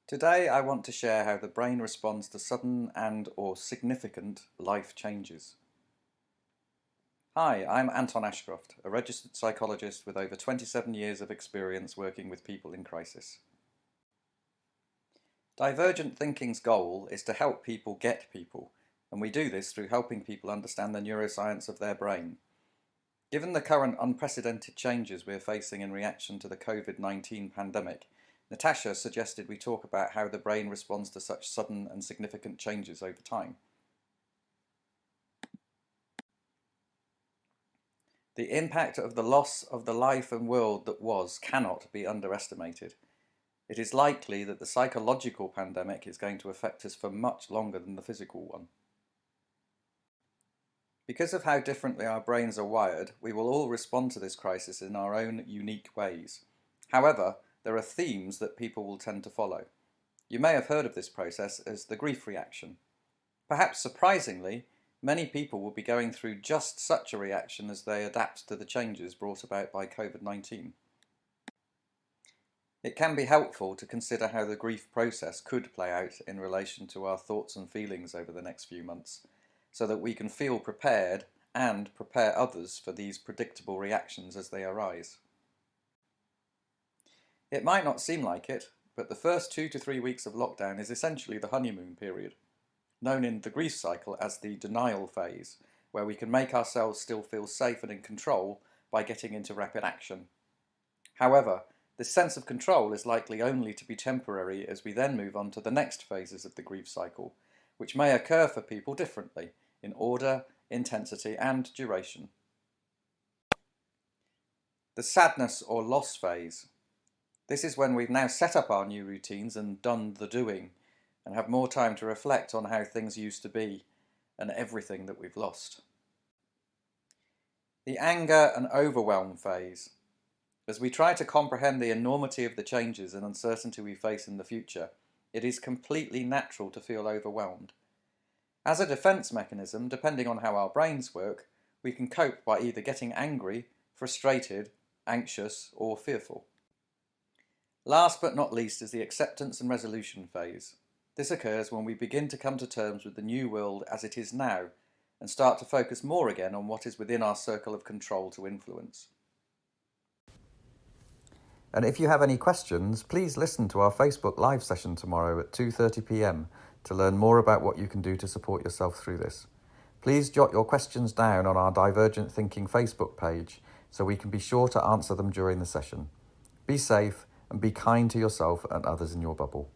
Today I want to share how the brain responds to sudden and/or significant life changes. Hi, I'm Anton Ashcroft, a registered psychologist with over 27 years of experience working with people in crisis. Divergent thinking's goal is to help people get people, and we do this through helping people understand the neuroscience of their brain. Given the current unprecedented changes we're facing in reaction to the COVID-19 pandemic, Natasha suggested we talk about how the brain responds to such sudden and significant changes over time. The impact of the loss of the life and world that was cannot be underestimated. It is likely that the psychological pandemic is going to affect us for much longer than the physical one. Because of how differently our brains are wired, we will all respond to this crisis in our own unique ways. However, there are themes that people will tend to follow. You may have heard of this process as the grief reaction. Perhaps surprisingly, many people will be going through just such a reaction as they adapt to the changes brought about by COVID-19. It can be helpful to consider how the grief process could play out in relation to our thoughts and feelings over the next few months, so that we can feel prepared and prepare others for these predictable reactions as they arise. It might not seem like it, but the first 2 to 3 weeks of lockdown is essentially the honeymoon period, known in the grief cycle as the denial phase, where we can make ourselves still feel safe and in control by getting into rapid action. However, this sense of control is likely only to be temporary as we then move on to the next phases of the grief cycle, which may occur for people differently in order, intensity, and duration. The sadness or loss phase. This is when we've now set up our new routines and done the doing, and have more time to reflect on how things used to be and everything that we've lost. The anger and overwhelm phase. As we try to comprehend the enormity of the changes and uncertainty we face in the future, it is completely natural to feel overwhelmed. As a defense mechanism, depending on how our brains work, we can cope by either getting angry, frustrated, anxious, or fearful. Last but not least is the acceptance and resolution phase. This occurs when we begin to come to terms with the new world as it is now and start to focus more again on what is within our circle of control to influence. And if you have any questions, please listen to our Facebook live session tomorrow at 2:30 p.m. to learn more about what you can do to support yourself through this. Please jot your questions down on our Divergent Thinking Facebook page so we can be sure to answer them during the session. Be safe and be kind to yourself and others in your bubble.